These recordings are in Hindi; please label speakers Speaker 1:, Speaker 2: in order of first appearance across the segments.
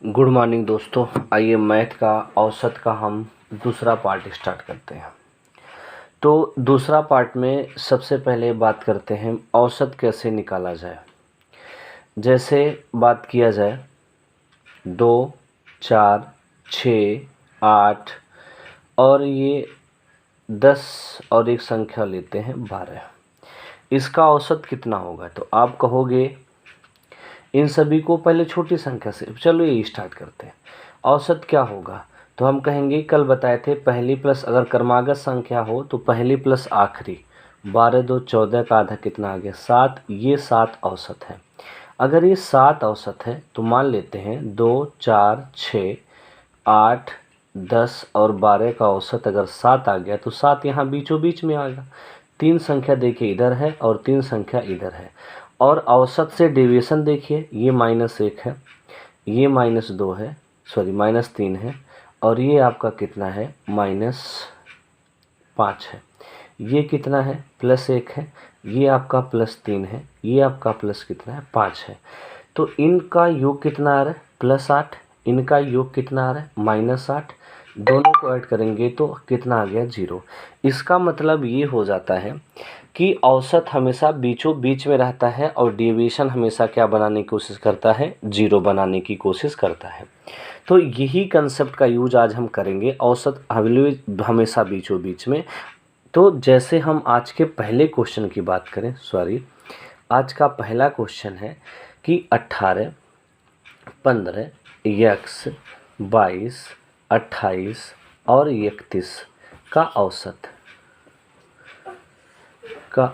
Speaker 1: गुड मॉर्निंग दोस्तों। आइए मैथ का औसत का हम दूसरा पार्ट स्टार्ट करते हैं। तो दूसरा पार्ट में सबसे पहले बात करते हैं औसत कैसे निकाला जाए। जैसे बात किया जाए 2, 4, 6, 8 और ये 10 और एक संख्या लेते हैं 12। इसका औसत कितना होगा? तो आप कहोगे इन सभी को पहले छोटी संख्या से, चलो ये स्टार्ट करते हैं। औसत क्या होगा? तो हम कहेंगे कल बताए थे पहली प्लस अगर क्रमागत संख्या हो तो पहली प्लस आखिरी 12 2 14 का आधा कितना आ गया 7। ये 7 औसत है। अगर ये 7 औसत है तो मान लेते हैं 2 4 6 8 10 और 12 का औसत अगर 7 आ गया तो 7 यहाँ बीचों बीच में आ गया। 3 संख्या देखिए इधर है और 3 संख्या इधर है। और औसत से डेविएशन देखिए, ये -1 है, ये -2 है, सॉरी -3 है और ये आपका कितना है -5 है। ये कितना है +1 है, ये आपका +3 है, ये आपका प्लस कितना है 5 है। तो इनका योग कितना आ रहा है +8, इनका योग कितना आ रहा है -8। दोनों को ऐड करेंगे तो कितना आ गया 0। इसका मतलब ये हो जाता है कि औसत हमेशा बीचों बीच में रहता है और डेविएशन हमेशा क्या बनाने की कोशिश करता है 0 बनाने की कोशिश करता है। तो यही कंसेप्ट का यूज आज हम करेंगे, औसत हमेशा बीचों बीच में। तो जैसे हम आज के पहले क्वेश्चन की बात करें, सॉरी आज का पहला क्वेश्चन है कि 18 15 x 22 28 और 31 का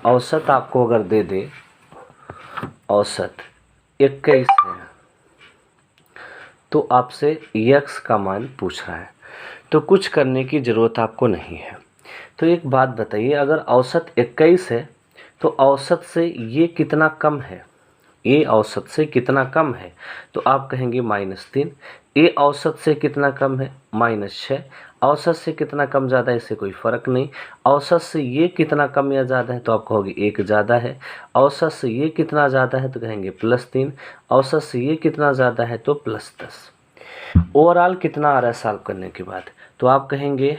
Speaker 1: औसत आपको अगर दे दे, औसत 21 है तो आपसे x का मान पूछ रहा है। तो कुछ करने की ज़रूरत आपको नहीं है। तो एक बात बताइए, अगर औसत 21 है तो औसत से ये कितना कम है? ये औसत से कितना कम है? तो आप कहेंगे -3। ये औसत से कितना कम है? -6। औसत से कितना कम ज़्यादा है? इससे कोई फ़र्क नहीं। औसत से ये कितना कम या ज़्यादा है? तो आप कहोगे 1 ज़्यादा है। औसत से ये कितना ज़्यादा है? तो कहेंगे +3। औसत से ये कितना ज़्यादा है? तो +10। ओवरऑल कितना आ रहा है सॉल्व करने के बाद? तो आप कहेंगे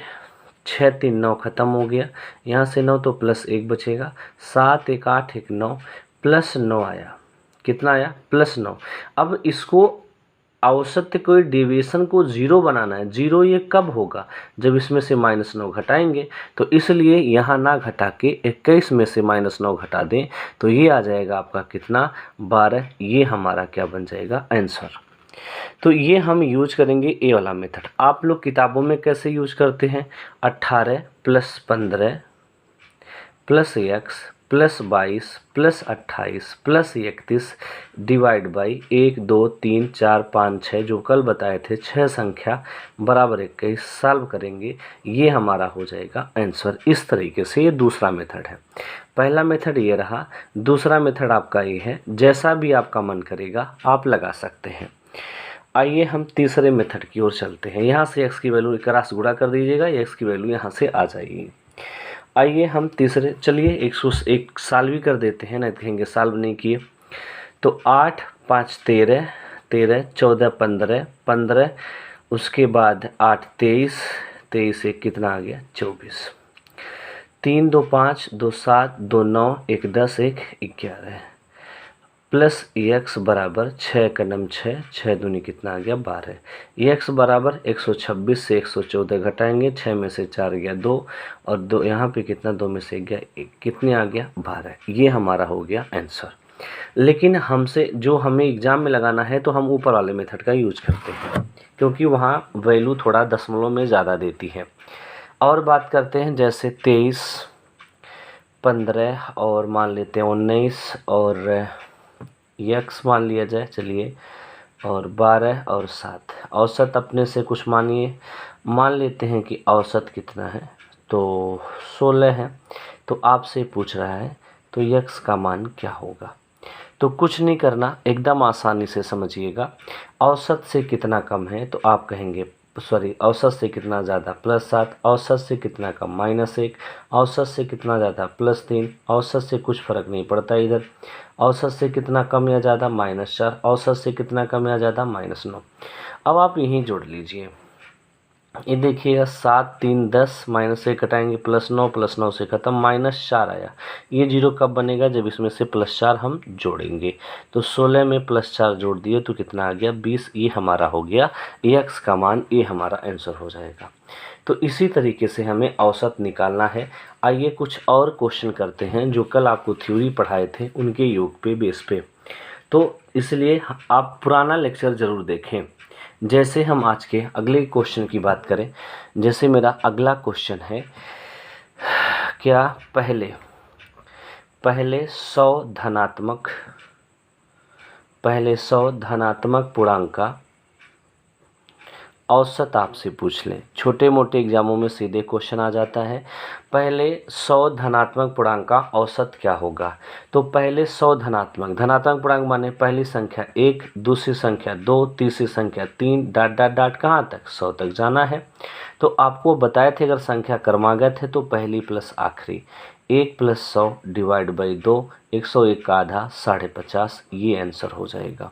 Speaker 1: 6 3 9 ख़त्म हो गया, यहाँ से 9 तो +1 बचेगा, 7 1 8 1 9 +9 आया। कितना आया? +9। अब इसको औसत कोई डेविएशन को 0 बनाना है। 0 ये कब होगा? जब इसमें से -9 घटाएंगे। तो इसलिए यहाँ ना घटा के 21 में से -9 घटा दें तो ये आ जाएगा आपका कितना 12। ये हमारा क्या बन जाएगा आंसर। तो ये हम यूज करेंगे ए वाला मेथड। आप लोग किताबों में कैसे यूज करते हैं? 18 + 15 + x + 22 + 28 + 31 डिवाइड बाई 1 2 3 4 5 6 जो कल बताए थे 6 संख्या बराबर 21 सॉल्व करेंगे। ये हमारा हो जाएगा आंसर। इस तरीके से ये दूसरा मेथड है। पहला मेथड ये रहा, दूसरा मेथड आपका ये है। जैसा भी आपका मन करेगा आप लगा सकते हैं। आइए हम तीसरे मेथड की ओर चलते हैं। यहाँ से x की वैल्यू क्रॉस गुणा कर दीजिएगा, x की वैल्यू यहाँ से आ जाएगी। आइए हम तीसरे, चलिए 101 साल भी कर देते हैं, नहीं कहेंगे सॉल्व नहीं किए। तो 8 5 13 13 14 15 15 उसके बाद 8 23 23 एक कितना आ गया 24। 3 2 5 2 7 2 9 1 10 1 11 प्लस x बराबर 6 का नम 6 6 दूनी कितना आ गया 12। x बराबर 126 से 114 घटाएंगे, 6 में से 4 गया 2 और 2 यहाँ पे कितना 2 में से गया 1, कितने आ गया 12। ये हमारा हो गया आंसर। लेकिन हमसे जो हमें एग्ज़ाम में लगाना है तो हम ऊपर वाले मेथड का यूज करते हैं क्योंकि वहाँ वैल्यू थोड़ा दशमलव में ज़्यादा देती है। और बात करते हैं जैसे 23 15 और मान लेते हैं 19 और x मान लिया जाए, चलिए, और 12 और 7। औसत अपने से कुछ मानिए, मान लेते हैं कि औसत कितना है तो 16 है। तो आपसे पूछ रहा है तो x का मान क्या होगा? तो कुछ नहीं करना, एकदम आसानी से समझिएगा। औसत से कितना कम है तो आप कहेंगे औसत से कितना ज़्यादा +7, औसत से कितना कम -1, औसत से कितना ज़्यादा +3, औसत से कुछ फ़र्क नहीं पड़ता इधर, औसत से कितना कम या ज़्यादा -4, औसत से कितना कम या ज़्यादा -9। अब आप यहीं जोड़ लीजिए, ये देखिएगा 7 3 10 -1 कटाएंगे +9 से ख़त्म -4 आया। ये जीरो कब बनेगा? जब इसमें से +4 हम जोड़ेंगे। तो 16 में +4 जोड़ दिए तो कितना आ गया? 20। ये हमारा हो गया x का मान, ये हमारा आंसर हो जाएगा। तो इसी तरीके से हमें औसत निकालना है। आइए कुछ और क्वेश्चन करते हैं जो कल आपको थ्योरी पढ़ाए थे उनके योग पे बेस पे। तो इसलिए आप पुराना लेक्चर ज़रूर देखें। जैसे हम आज के अगले क्वेश्चन की बात करें, जैसे मेरा अगला क्वेश्चन है, क्या पहले 100 धनात्मक पूर्णांक का औसत आपसे पूछ लें। छोटे मोटे एग्जामों में सीधे क्वेश्चन आ जाता है, पहले 100 धनात्मक पूर्णांक का औसत क्या होगा? तो पहले 100 धनात्मक पूर्णांक माने पहली संख्या 1, दूसरी संख्या 2, तीसरी संख्या 3, डॉट डॉट डॉट कहाँ तक? 100 तक जाना है। तो आपको बताए थे अगर संख्या क्रमागत है तो पहली प्लस आखिरी, 1 + 100 / 2, 101 का आधा 50.5, ये आंसर हो जाएगा।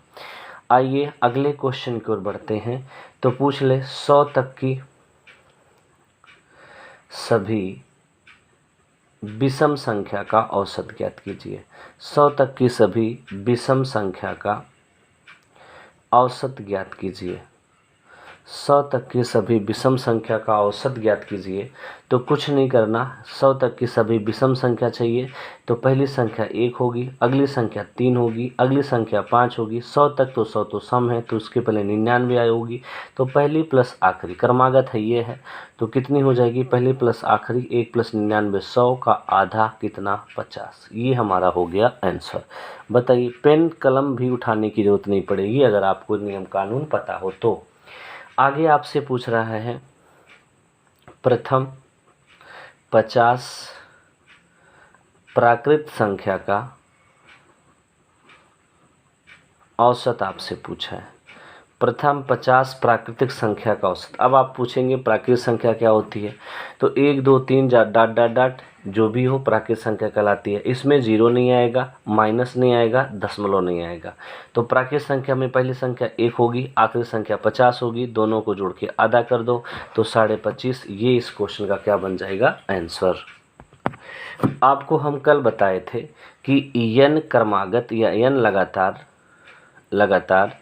Speaker 1: आइए अगले क्वेश्चन की ओर बढ़ते हैं। तो पूछ ले 100 तक की सभी विषम संख्या का औसत ज्ञात कीजिए। 100 तक की सभी विषम संख्या का औसत ज्ञात कीजिए। 100 तक की सभी विषम संख्या का औसत ज्ञात कीजिए। तो कुछ नहीं करना, 100 तक की सभी विषम संख्या चाहिए तो पहली संख्या 1 होगी, अगली संख्या 3 होगी, अगली संख्या 5 होगी। 100 तक तो 100 तो सम है तो उसके पहले 99 आई होगी। तो पहली प्लस आखिरी क्रमागत है ये है, तो कितनी हो जाएगी? पहली प्लस आखिरी 1 + 99, 100 का आधा कितना? 50। ये हमारा हो गया आंसर। बताइए, पेन कलम भी उठाने की जरूरत नहीं पड़ेगी अगर आपको नियम कानून पता हो तो। आगे आपसे पूछ रहा है प्रथम 50 प्राकृत संख्या का औसत आपसे पूछा है। प्रथम 50 प्राकृतिक संख्या का औसत। अब आप पूछेंगे प्राकृतिक संख्या क्या होती है? तो 1 2 3 डॉट डॉट डॉट जो भी हो प्राकृतिक संख्या कहलाती है। इसमें 0 नहीं आएगा, माइनस नहीं आएगा, दशमलव नहीं आएगा। तो प्राकृतिक संख्या में पहली संख्या 1 होगी, आखिरी संख्या 50 होगी, दोनों को जोड़ के आधा कर दो तो 25.5। ये इस क्वेश्चन का क्या बन जाएगा? आंसर। आपको हम कल बताए थे कि n क्रमागत या n लगातार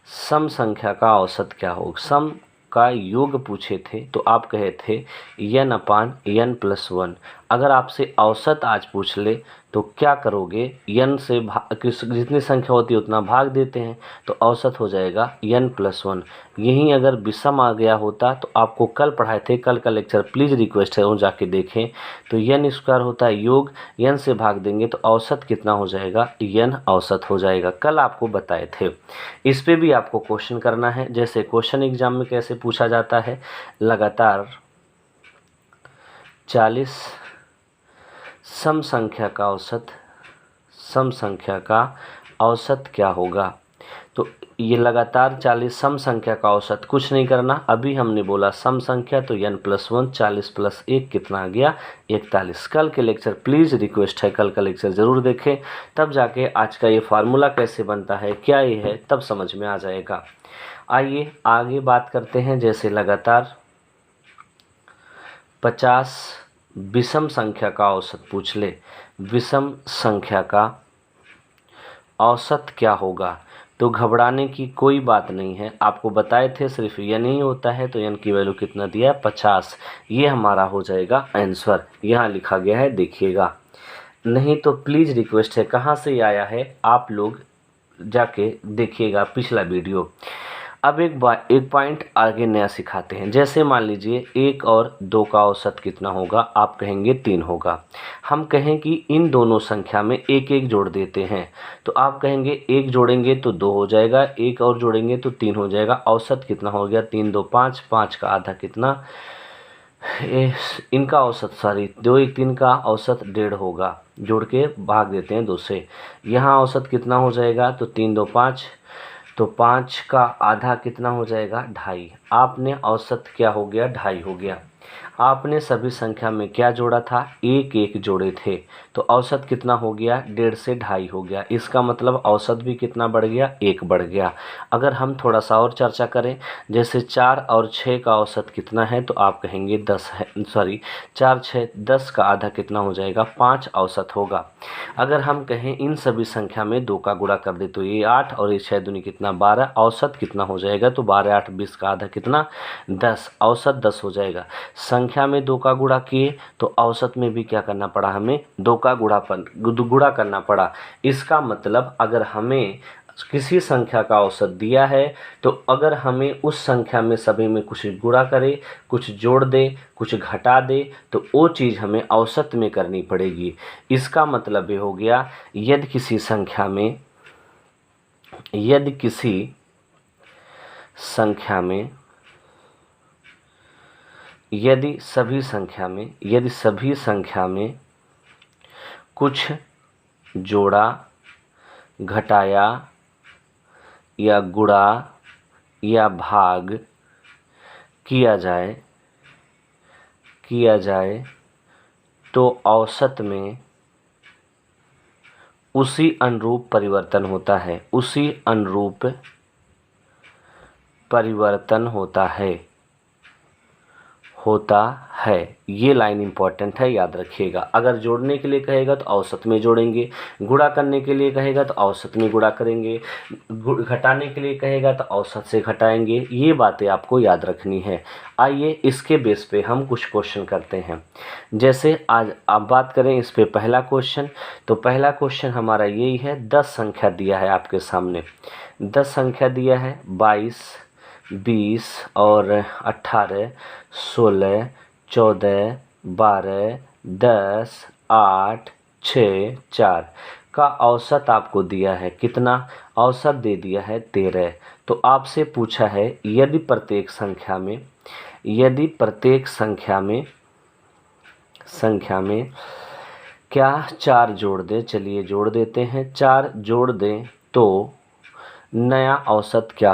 Speaker 1: सम संख्या का औसत क्या होगा? सम का योग पूछे थे तो आप कहे थे n/n + 1। अगर आपसे औसत आज पूछ ले तो क्या करोगे? n से जितनी संख्या होती है उतना भाग देते हैं तो औसत हो जाएगा n + 1। यहीं अगर विषम आ गया होता तो आपको कल पढ़ाए थे, कल का लेक्चर प्लीज़ रिक्वेस्ट है वो जाके देखें। तो n² होता है योग, n से भाग देंगे तो औसत कितना हो जाएगा? n औसत हो जाएगा। कल आपको बताए थे। इस पे भी आपको क्वेश्चन करना है। जैसे क्वेश्चन एग्जाम में कैसे पूछा जाता है, लगातार 40 सम संख्या का औसत क्या होगा? तो ये लगातार 40 सम संख्या का औसत कुछ नहीं करना, अभी हमने बोला सम संख्या तो n + 1, 40 + 1 कितना आ गया? 41। कल के लेक्चर प्लीज़ रिक्वेस्ट है कल का लेक्चर ज़रूर देखें, तब जाके आज का ये फार्मूला कैसे बनता है, क्या ये है, तब समझ में आ जाएगा। आइए आगे बात करते हैं। जैसे लगातार 50 विषम संख्या का औसत पूछ ले, विषम संख्या का औसत क्या होगा? तो घबराने की कोई बात नहीं है, आपको बताए थे सिर्फ n ही होता है तो n की वैल्यू कितना दिया है? 50। ये हमारा हो जाएगा आंसर। यहाँ लिखा गया है, देखिएगा। नहीं तो प्लीज़ रिक्वेस्ट है, कहाँ से आया है आप लोग जाके देखिएगा पिछला वीडियो। अब एक पॉइंट आगे नया सिखाते हैं। जैसे मान लीजिए 1 और 2 का औसत कितना होगा? आप कहेंगे 3 होगा। हम कहें कि इन दोनों संख्या में 1 1 जोड़ देते हैं तो आप कहेंगे 1 जोड़ेंगे तो 2 हो जाएगा, 1 और जोड़ेंगे तो 3 हो जाएगा। औसत कितना हो गया? 3 2 5, 5 का आधा कितना? इनका औसत 2 1 3 का औसत 1.5 होगा, जोड़ के भाग देते हैं 2 से। यहाँ औसत कितना हो जाएगा? तो 3 2 5, तो 5 का आधा कितना हो जाएगा, 2.5। आपने औसत क्या हो गया, 2.5 हो गया। आपने सभी संख्या में क्या जोड़ा था, 1 1 जोड़े थे, तो औसत कितना हो गया, 1.5 से 2.5 हो गया। इसका मतलब औसत भी कितना बढ़ गया, 1 बढ़ गया। अगर हम थोड़ा सा और चर्चा करें, जैसे 4 और 6 का औसत कितना है, तो आप कहेंगे 10 है, सॉरी 4 6 10 का आधा कितना हो जाएगा, 5 औसत होगा। अगर हम कहें इन सभी संख्या में 2 का गुणा कर दे, तो ये 8 और ये 6 दूनी कितना, 12, औसत कितना हो जाएगा, तो 12 8 20 का आधा कितना, 10, औसत 10 हो जाएगा। संख्या में 2 का गुणा किए तो औसत में भी क्या करना पड़ा, हमें 2 का गुणा करना पड़ा। इसका मतलब अगर हमें किसी संख्या का औसत दिया है, तो अगर हमें उस संख्या में सभी में कुछ गुणा करे, कुछ जोड़ दे, कुछ घटा दे, तो वो चीज़ हमें औसत में करनी पड़ेगी। इसका मतलब ये हो गया, यदि किसी संख्या में यदि सभी संख्या में कुछ जोड़ा, घटाया या गुणा या भाग किया जाए तो औसत में उसी अनुरूप परिवर्तन होता है। ये लाइन इंपॉर्टेंट है, याद रखिएगा। अगर जोड़ने के लिए कहेगा तो औसत में जोड़ेंगे, गुणा करने के लिए कहेगा तो औसत में गुणा करेंगे, घटाने के लिए कहेगा तो औसत से घटाएंगे। ये बातें आपको याद रखनी है। आइए इसके बेस पे हम कुछ क्वेश्चन करते हैं। जैसे आज आप बात करें इस पे पहला क्वेश्चन, तो पहला क्वेश्चन हमारा यही है, 10 संख्या दिया है आपके सामने, 10 संख्या दिया है, 22 20 और 18 16 14 12 10 8 6 4 का औसत आपको दिया है। कितना औसत दे दिया है, 13। तो आपसे पूछा है यदि प्रत्येक संख्या में क्या 4 जोड़ दें, चलिए जोड़ देते हैं। 4 जोड़ दें तो नया औसत क्या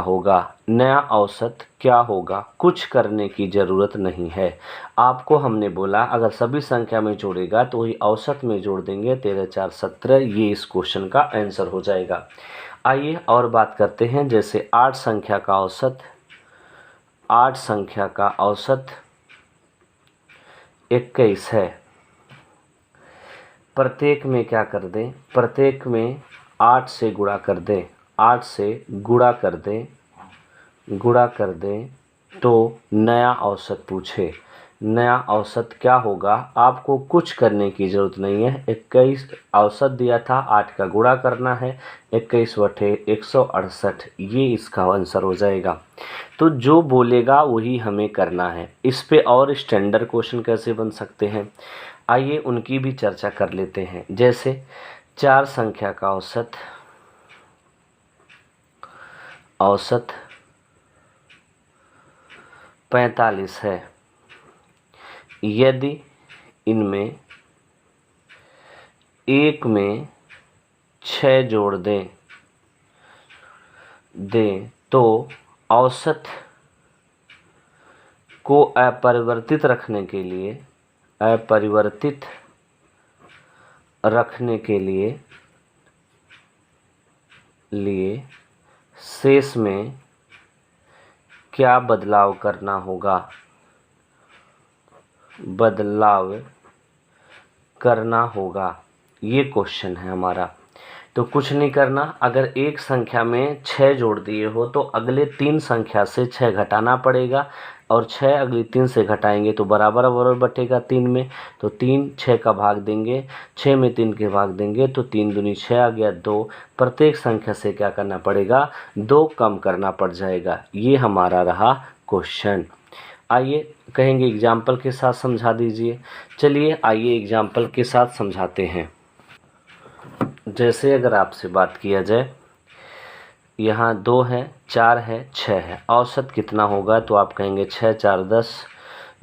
Speaker 1: होगा, कुछ करने की ज़रूरत नहीं है। आपको हमने बोला अगर सभी संख्या में जोड़ेगा तो वही औसत में जोड़ देंगे, 13 4 17, ये इस क्वेश्चन का आंसर हो जाएगा। आइए और बात करते हैं। जैसे 8 संख्या का औसत 21 है। प्रत्येक में क्या कर दें, प्रत्येक में 8 से गुणा कर दें, 8 से गुणा कर दें तो नया औसत पूछे। नया औसत क्या होगा, आपको कुछ करने की ज़रूरत नहीं है। 21 औसत दिया था, 8 का गुणा करना है, 21 बटे 168, ये इसका आंसर हो जाएगा। तो जो बोलेगा वही हमें करना है। इस पे और स्टैंडर्ड क्वेश्चन कैसे बन सकते हैं, आइए उनकी भी चर्चा कर लेते हैं। जैसे 4 संख्या का औसत 45 है। यदि इनमें एक में 6 जोड़ दें तो औसत को अपरिवर्तित रखने के लिए शेष में क्या बदलाव करना होगा, ये क्वेश्चन है हमारा। तो कुछ नहीं करना, अगर एक संख्या में 6 जोड़ दिए हो तो अगले 3 संख्या से 6 घटाना पड़ेगा, और 6 अगली 3 से घटाएंगे तो बराबर बटेगा 3 में, तो 3 6 का भाग देंगे, 6 में 3 के भाग देंगे तो 3 दूनी 6 आ गया 2। प्रत्येक संख्या से क्या करना पड़ेगा, 2 कम करना पड़ जाएगा। ये हमारा रहा क्वेश्चन। आइए कहेंगे एग्जाम्पल के साथ समझा दीजिए। चलिए आइए एग्जाम्पल के साथ समझाते हैं। जैसे अगर आपसे बात किया जाए, यहाँ 2 है, 4 है, 6 है, औसत कितना होगा, तो आप कहेंगे 6 4 10,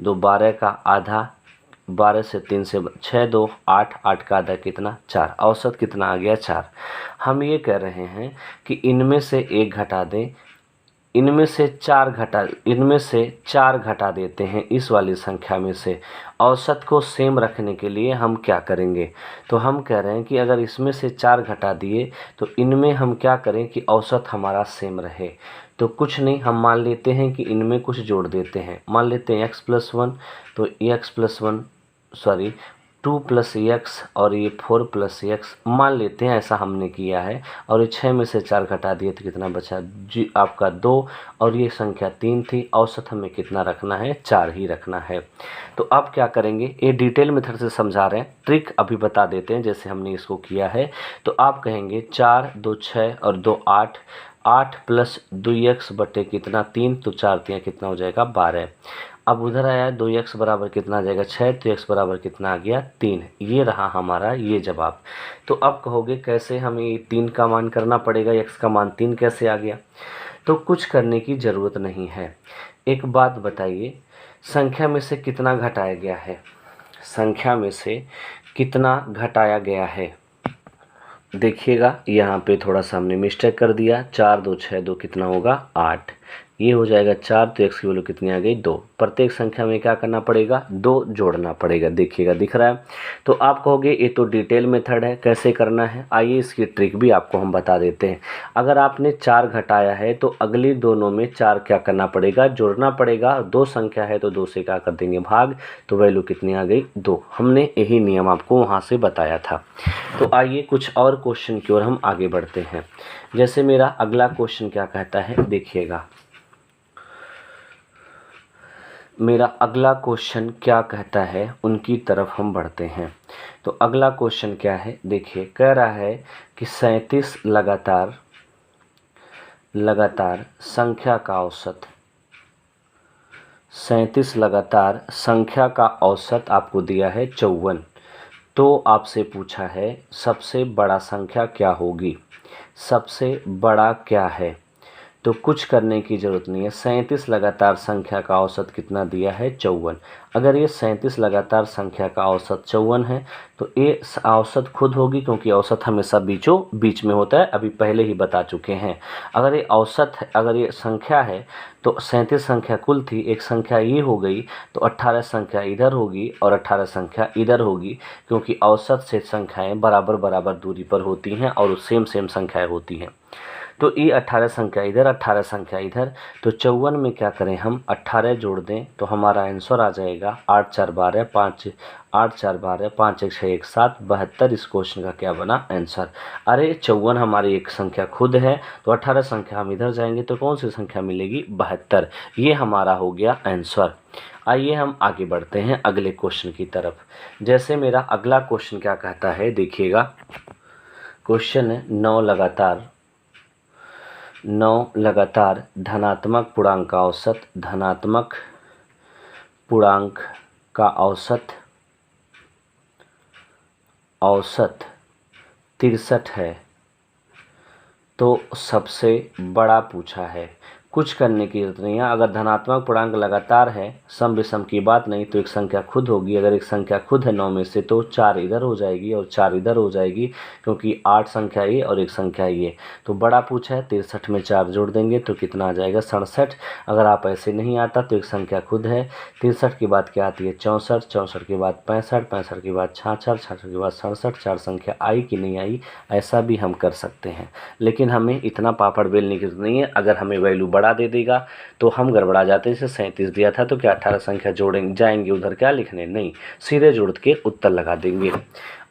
Speaker 1: 2 12 का आधा 12 से 3 से 6 2 8, 8 का आधा कितना 4, औसत कितना आ गया 4। हम ये कह रहे हैं कि इनमें से 1 घटा दें, इनमें से 4 घटा देते हैं इस वाली संख्या में से। औसत को सेम रखने के लिए हम क्या करेंगे, तो हम कह रहे हैं कि अगर इसमें से 4 घटा दिए तो इनमें हम क्या करें कि औसत हमारा सेम रहे। तो कुछ नहीं, हम मान लेते हैं कि इनमें कुछ जोड़ देते हैं। मान लेते हैं x+1, तो x+1 सॉरी 2 + x और ये 4 + x मान लेते हैं, ऐसा हमने किया है। और ये 6 में से 4 घटा दिए तो कितना बचा जी आपका 2, और ये संख्या 3 थी। औसत हमें कितना रखना है, 4 ही रखना है। तो अब क्या करेंगे, ये डिटेल मेथड से समझा रहे हैं, ट्रिक अभी बता देते हैं जैसे हमने इसको किया है। तो आप कहेंगे 4 2 6 और 2 8, 8 + 2x बटे कितना 3, तो 4 3 कितना हो जाएगा 12। अब उधर आया 2x बराबर कितना आ जाएगा 6, तो x बराबर कितना आ गया 3। ये रहा हमारा ये जवाब। तो अब कहोगे कैसे हमें ये 3 का मान करना पड़ेगा, x का मान 3 कैसे आ गया। तो कुछ करने की ज़रूरत नहीं है। एक बात बताइए, संख्या में से कितना घटाया गया है, संख्या में से कितना घटाया गया है। देखिएगा यहाँ पे थोड़ा सा हमने मिस्टेक कर दिया। 4 2 6 2 कितना होगा 8, ये हो जाएगा 4, तो x की वैल्यू कितनी आ गई 2। प्रत्येक संख्या में क्या करना पड़ेगा, 2 जोड़ना पड़ेगा। देखिएगा दिख रहा है। तो आप कहोगे ये तो डिटेल मेथड है, कैसे करना है। आइए इसकी ट्रिक भी आपको हम बता देते हैं। अगर आपने 4 घटाया है तो अगली दोनों में 4 क्या करना पड़ेगा, जोड़ना पड़ेगा। 2 संख्या है तो 2 से क्या कर देंगे भाग, तो वैल्यू कितनी आ गई 2। हमने यही नियम आपको वहाँ से बताया था। तो आइए कुछ और क्वेश्चन की ओर हम आगे बढ़ते हैं। जैसे मेरा अगला क्वेश्चन क्या कहता है, देखिएगा मेरा अगला क्वेश्चन क्या कहता है, उनकी तरफ हम बढ़ते हैं। तो अगला क्वेश्चन क्या है, देखिए कह रहा है कि 37 लगातार संख्या का औसत, 37 लगातार संख्या का औसत आपको दिया है 54। तो आपसे पूछा है सबसे बड़ा संख्या क्या होगी, सबसे बड़ा क्या है। तो कुछ करने की ज़रूरत नहीं है। 37 लगातार संख्या का औसत कितना दिया है 54। अगर ये 37 लगातार संख्या का औसत 54 है तो ये औसत खुद होगी, क्योंकि औसत हमेशा बीचों बीच में होता है, अभी पहले ही बता चुके हैं। अगर ये औसत है, अगर ये संख्या है तो 37 संख्या कुल थी, एक संख्या ये हो गई तो 18 संख्या इधर होगी और 18 संख्या इधर होगी, क्योंकि औसत से संख्याएँ बराबर बराबर दूरी पर होती हैं और सेम संख्याएँ होती हैं। तो ये 18 संख्या इधर, 18 संख्या इधर, तो 54 में क्या करें हम 18 जोड़ दें तो हमारा आंसर आ जाएगा 8 4 12 5, 8 4 12 5 1 6 1 7 72। इस क्वेश्चन का क्या बना आंसर। अरे 54 हमारी एक संख्या खुद है, तो 18 संख्या हम इधर जाएंगे तो कौन सी संख्या मिलेगी 72। ये हमारा हो गया आंसर। आइए हम आगे बढ़ते हैं अगले क्वेश्चन की तरफ। जैसे मेरा अगला क्वेश्चन क्या कहता है, देखिएगा क्वेश्चन है 9 लगातार धनात्मक पूर्णांक का औसत, धनात्मक पूर्णांक का औसत 63 है, तो सबसे बड़ा पूछा है। कुछ करने की जरूरत नहीं है। अगर धनात्मक पूर्णांक लगातार है, सम विषम की बात नहीं, तो एक संख्या खुद होगी। अगर एक संख्या खुद है 9 में से तो 4 इधर हो जाएगी और 4 इधर हो जाएगी, क्योंकि 8 संख्या ये और एक संख्या ये। तो बड़ा पूछा है, 63 में 4 जोड़ देंगे तो कितना आ जाएगा 67। अगर आप ऐसे नहीं आता तो एक संख्या खुद है, 63 के बाद क्या आती है 64, 64 के बाद 65, 65 के बाद 66, 66 के बाद 67। 4 संख्या आई कि नहीं आई, ऐसा भी हम कर सकते हैं। लेकिन हमें इतना पापड़ बेलने की जरूरत नहीं है। अगर हमें वैल्यू बड़ा दे देगा तो हम गड़बड़ा जाते हैं। जैसे 37 दिया था तो क्या 18 संख्या जोड़ेंगे जाएंगे उधर क्या लिखने, नहीं, सीधे जोड़ के उत्तर लगा देंगे।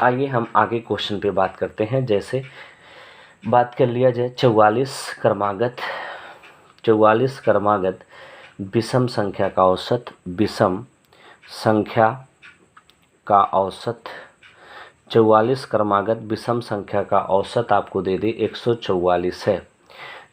Speaker 1: आइए हम आगे क्वेश्चन पे बात करते हैं। जैसे बात कर लिया जाए 44 क्रमागत विषम संख्या का औसत, विषम संख्या का औसत 44 क्रमागत विषम संख्या का औसत आपको दे दे 144 है।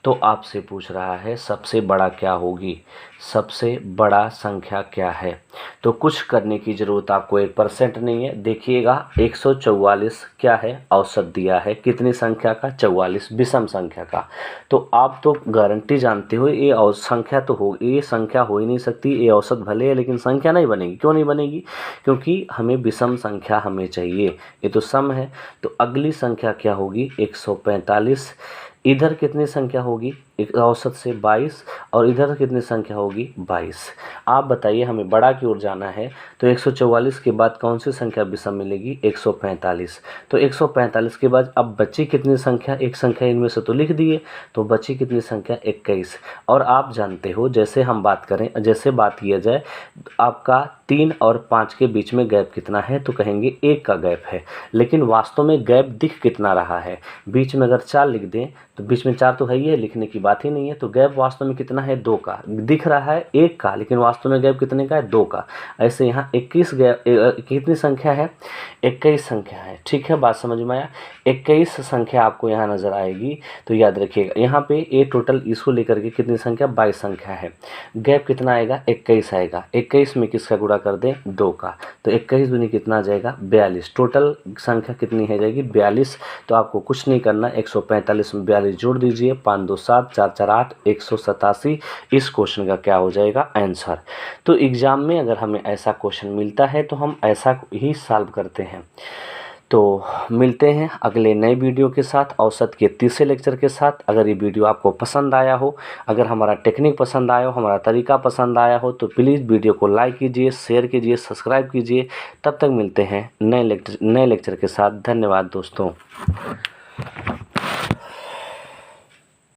Speaker 1: तो आपसे पूछ रहा है सबसे बड़ा क्या होगी, सबसे बड़ा संख्या क्या है। तो कुछ करने की ज़रूरत आपको 1% नहीं है। देखिएगा 144 क्या है, औसत दिया है कितनी संख्या का, 44, विषम संख्या का। तो आप तो गारंटी जानते हो ये संख्या तो हो, ये संख्या हो ही नहीं सकती, ये औसत भले है लेकिन संख्या नहीं बनेगी। क्यों नहीं बनेगी, क्योंकि हमें विषम संख्या हमें चाहिए, ये तो सम है। तो अगली संख्या क्या होगी, 145। इधर कितनी संख्या होगी, एक औसत से 22, और इधर कितनी संख्या होगी, 22। आप बताइए हमें बड़ा की ओर जाना है, तो 144 के बाद कौन सी संख्या विषम मिलेगी, 145। तो 145 के बाद अब बची कितनी संख्या, एक संख्या इनमें से तो लिख दिए, तो बची कितनी संख्या, 21। और आप जानते हो जैसे हम बात करें, जैसे बात किया जाए आपका 3 और 5 के बीच में गैप कितना है, तो कहेंगे 1 का गैप है। लेकिन वास्तव में गैप दिख कितना रहा है, बीच में अगर 4 लिख दें तो बीच में 4 तो है ही है, लिखने की बात ही नहीं है। तो गैप वास्तव में कितना है, 2 का। दिख रहा है 1 का, लेकिन वास्तव में गैप कितने का है, 2 का। ऐसे यहाँ 21 गैप कितनी संख्या है, 21 संख्या है। ठीक है, बात समझ में आया। 21 संख्या आपको यहाँ नज़र आएगी। तो याद रखिएगा यहाँ पे ये टोटल इसको लेकर के कितनी संख्या, 22 संख्या है। गैप कितना आएगा, 21 आएगा। 21 में किसका गुणा कर दें, 2 का। तो 21 दूनी कितना आ जाएगा, 42। टोटल संख्या कितनी है जाएगी, 42। तो आपको कुछ नहीं करना, 145 में 42 जोड़ दीजिए, 5 2 7 4 4 8, 187। इस क्वेश्चन का क्या हो जाएगा, आंसर। तो एग्ज़ाम में अगर हमें ऐसा क्वेश्चन मिलता है तो हम ऐसा ही सॉल्व करते हैं। तो मिलते हैं अगले नए वीडियो के साथ, औसत के तीसरे लेक्चर के साथ। अगर ये वीडियो आपको पसंद आया हो, अगर हमारा टेक्निक पसंद आया हो, हमारा तरीका पसंद आया हो, तो प्लीज़ वीडियो को लाइक कीजिए, शेयर कीजिए, सब्सक्राइब कीजिए। तब तक मिलते हैं नए लेक्चर के साथ। धन्यवाद दोस्तों।